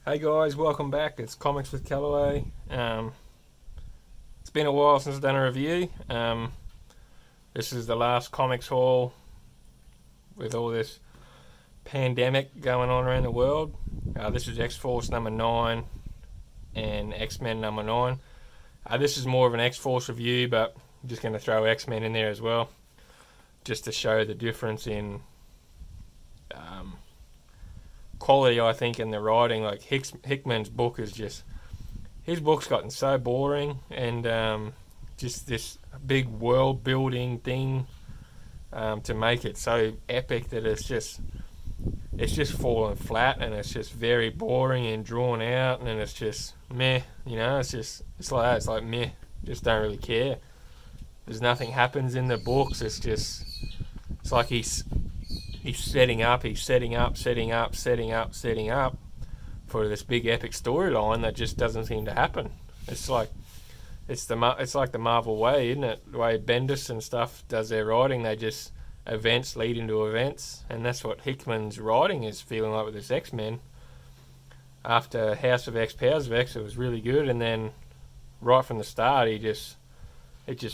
Hey guys, welcome back. It's Comics with Callaway. It's been a while since I've done a review. This is the last comics haul with all this pandemic going on around the world. This is X-Force number 9 and X-Men number 9. This is more of an X-Force review, but I'm just going to throw X-Men in there as well, just to show the difference in quality, I think, in the writing. Like Hickman's book is just, his book's gotten so boring, and just this big world building thing to make it so epic that it's just fallen flat, and it's just very boring and drawn out, and it's just meh, it's like that. It's like meh, just don't really care. There's nothing happens in the books. It's like he's setting up for this big epic storyline that just doesn't seem to happen. It's like the Marvel way, isn't it? The way Bendis and stuff does their writing, they just events lead into events, and that's what Hickman's writing is feeling like with this X-Men. After House of X, Powers of X, it was really good, and then right from the start, it just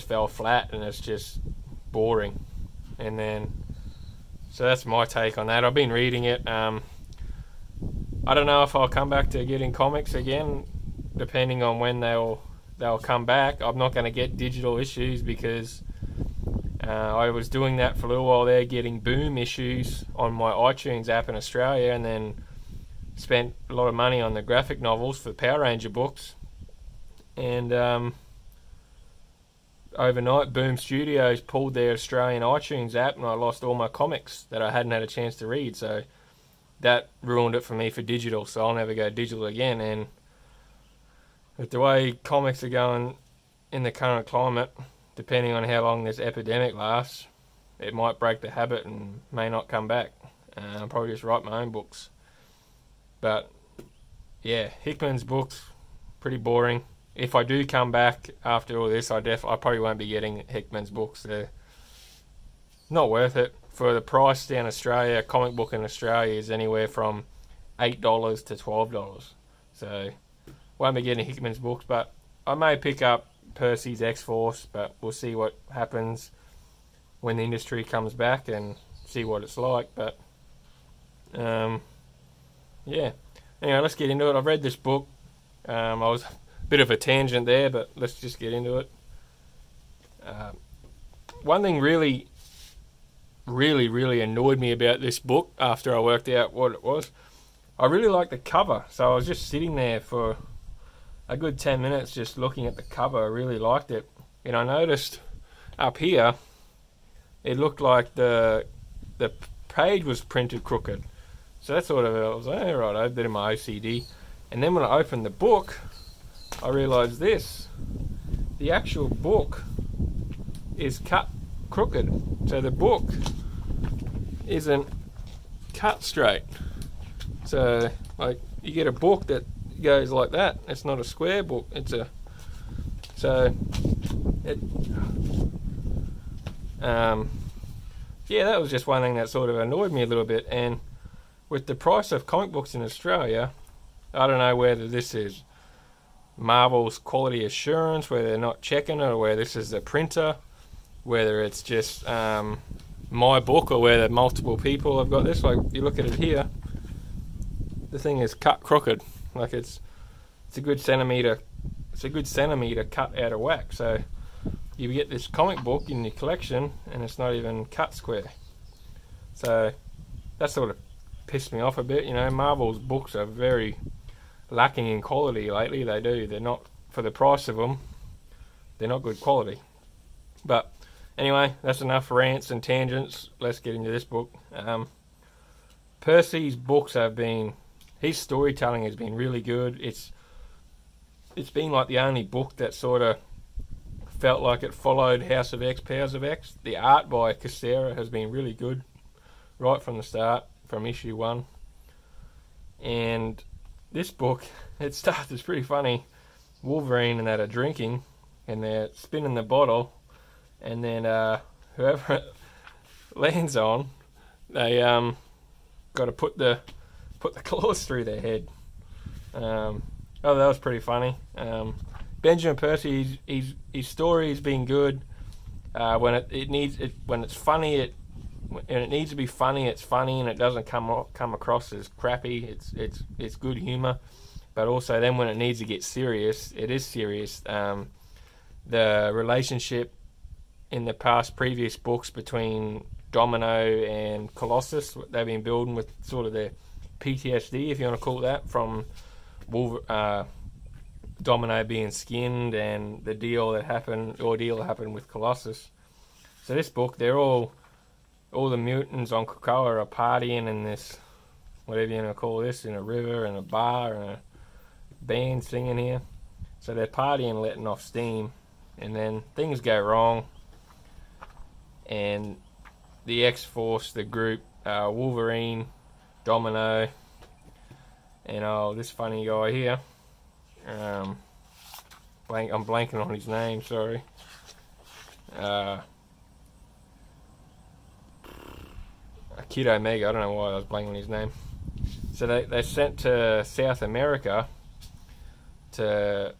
fell flat, and it's just boring. And then, so that's my take on that. I've been reading it. I don't know if I'll come back to getting comics again, depending on when they'll come back. I'm not going to get digital issues because I was doing that for a little while there, getting Boom issues on my iTunes app in Australia, and then spent a lot of money on the graphic novels for the Power Ranger books. And overnight, Boom Studios pulled their Australian iTunes app, and I lost all my comics that I hadn't had a chance to read. So that ruined it for me for digital, so I'll never go digital again. And with the way comics are going in the current climate, depending on how long this epidemic lasts, it might break the habit and may not come back. I'll probably just write my own books. But yeah, Hickman's books, pretty boring. If I do come back after all this, I probably won't be getting Hickman's books. They're not worth it. For the price down Australia, a comic book in Australia is anywhere from $8 to $12. So won't be getting Hickman's books, but I may pick up Percy's X-Force, but we'll see what happens when the industry comes back and see what it's like. But yeah. Anyway, let's get into it. I've read this book. I was bit of a tangent there, but let's just get into it. One thing really annoyed me about this book after I worked out what it was. I really liked the cover, so I was just sitting there for a good 10 minutes just looking at the cover. I really liked it, and I noticed up here it looked like the page was printed crooked. So that's sort of, I was like, oh, right, I did in my OCD. And then when I opened the book, I realised this. The actual book is cut crooked. So the book isn't cut straight. So, like, you get a book that goes like that. It's not a square book. It's a... So, it... yeah, that was just one thing that sort of annoyed me a little bit. And with the price of comic books in Australia, I don't know whether this is Marvel's quality assurance, where they're not checking it, or where this is the printer, whether it's just my book, or whether multiple people have got this. Like, you look at it here, the thing is cut crooked. Like, it's a good centimeter cut out of whack. So you get this comic book in your collection and it's not even cut square. So that sort of pissed me off a bit. Marvel's books are very lacking in quality lately. They're not, for the price of them, they're not good quality. But anyway, that's enough rants and tangents. Let's get into this book. Percy's books his storytelling has been really good. It's been like the only book that sort of felt like it followed House of X, Powers of X. The art by Cassera has been really good right from the start, from issue 1. And this book, it starts, it's pretty funny. Wolverine and that are drinking, and they're spinning the bottle, and then whoever it lands on, they got to put the claws through their head. Oh, that was pretty funny. Benjamin Percy, his story has been good. When it's funny, it needs to be funny. It's funny, and it doesn't come across as crappy. It's good humor, but also then when it needs to get serious, it is serious. The relationship in the previous books between Domino and Colossus, they've been building with sort of their PTSD, if you want to call it that, from Domino being skinned and the ordeal that happened with Colossus. So this book, they're all the mutants on Krakoa are partying in this, whatever you want to call this, in a river and a bar and a band singing here. So they're partying, letting off steam, and then things go wrong. And the X-Force, the group, Wolverine, Domino, and this funny guy here. I'm blanking on his name, sorry. Kid Omega, I don't know why I was blanking on his name. So they're sent to South America to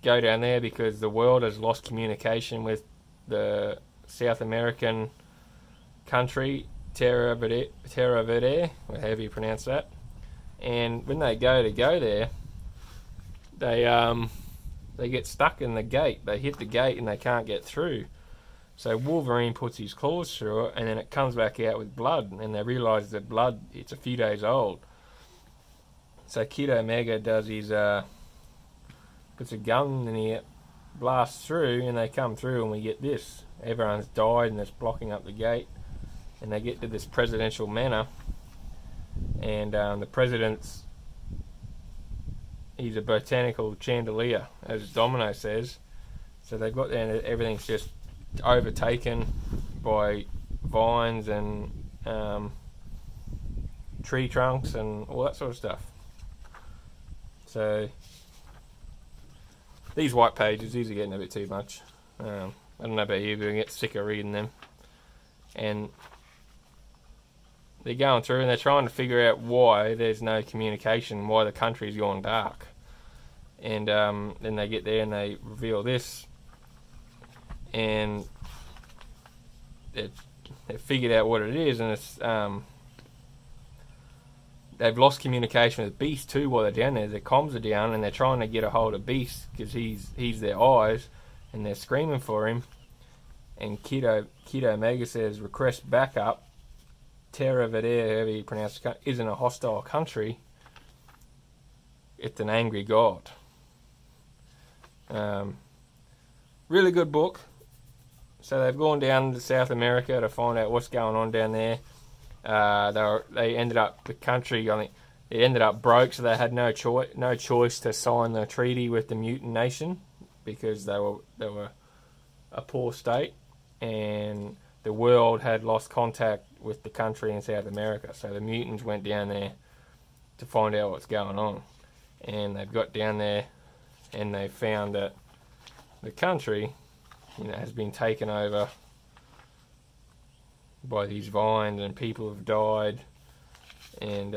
go down there because the world has lost communication with the South American country, Terra Verde, or however you pronounce that. And when they go there, they get stuck in the gate. They hit the gate and they can't get through. So Wolverine puts his claws through it, and then it comes back out with blood, and they realise that blood, it's a few days old. So Kid Omega does his, puts a gun in here, blasts through, and they come through, and we get this. Everyone's died, and it's blocking up the gate, and they get to this presidential manor, and the president's, he's a botanical chandelier, as Domino says. So they've got there, and everything's just overtaken by vines and tree trunks and all that sort of stuff. So these white pages, these are getting a bit too much. I don't know about you, but I get sick of reading them. And they're going through and they're trying to figure out why there's no communication, why the country's gone dark. And then they get there and they reveal this. And they've figured out what it is, and it's they've lost communication with Beast too while they're down there. Their comms are down, and they're trying to get a hold of Beast because he's their eyes, and they're screaming for him. And Kid Omega says, "Request backup. Terra Verde, however you pronounce it, isn't a hostile country. It's an angry god." Really good book. So they've gone down to South America to find out what's going on down there. They ended up, the country, I think, it ended up broke, so they had no choice to sign the treaty with the mutant nation because they were a poor state, and the world had lost contact with the country in South America. So the mutants went down there to find out what's going on, and they've got down there, and they found that the country, has been taken over by these vines, and people have died, and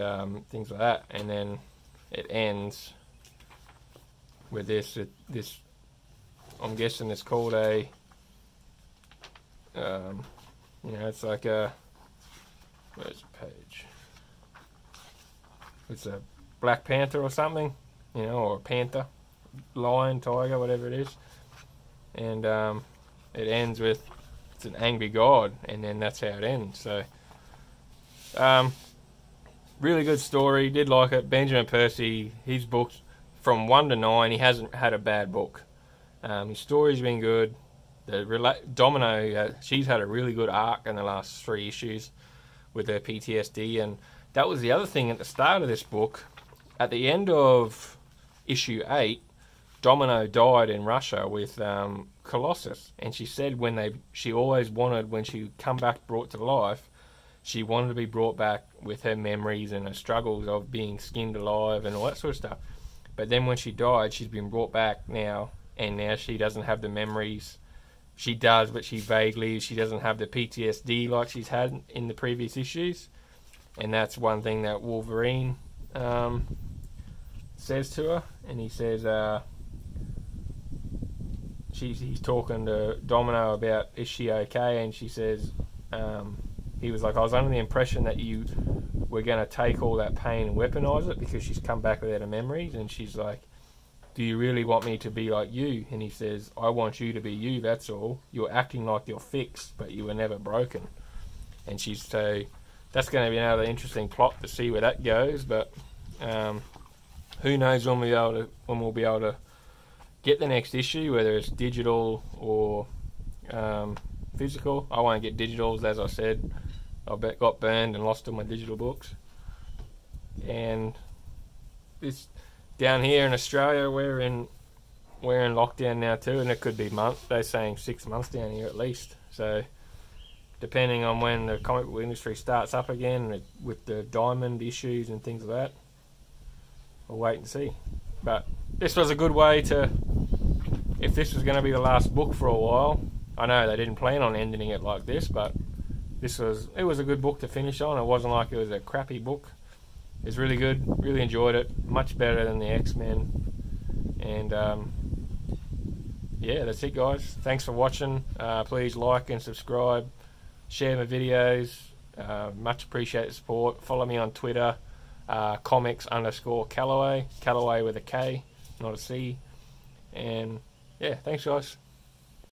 things like that. And then it ends with this. I'm guessing it's called a. It's like a. Where's the page? It's a Black Panther or something, or a panther, lion, tiger, whatever it is. And it ends with it's an angry god, and then that's how it ends. So, really good story. Did like it. Benjamin Percy, his books from 1 to 9, he hasn't had a bad book. His story's been good. Domino, she's had a really good arc in the last 3 issues with her PTSD, and that was the other thing at the start of this book. At the end of issue 8. Domino died in Russia with Colossus, and she said she always wanted, when she come back brought to life, she wanted to be brought back with her memories and her struggles of being skinned alive and all that sort of stuff. But then when she died, she's been brought back now, and now she doesn't have the memories. She does, but she doesn't have the PTSD like she's had in the previous issues, and that's one thing that Wolverine says to her, and he says, he's talking to Domino about is she okay, and she says, he was like, I was under the impression that you were going to take all that pain and weaponize it because she's come back without her memories, and she's like, do you really want me to be like you? And he says, I want you to be you, that's all. You're acting like you're fixed, but you were never broken. And she's so that's going to be another interesting plot to see where that goes, but who knows when we'll be able to get the next issue, whether it's digital or physical. I won't get digitals, as I said. I got burned and lost all my digital books. And this down here in Australia, we're in lockdown now too, and it could be months. They're saying 6 months down here at least. So depending on when the comic book industry starts up again with the diamond issues and things like that, we'll wait and see. But this was a good way to, if this was going to be the last book for a while, I know they didn't plan on ending it like this, but it was a good book to finish on. It wasn't like it was a crappy book. It was really good, really enjoyed it, much better than the X-Men. And yeah, that's it, guys. Thanks for watching. Please like and subscribe, share my videos. Much appreciate the support. Follow me on Twitter, comics_Callaway, Callaway with a K, not a C. And yeah, thanks, guys.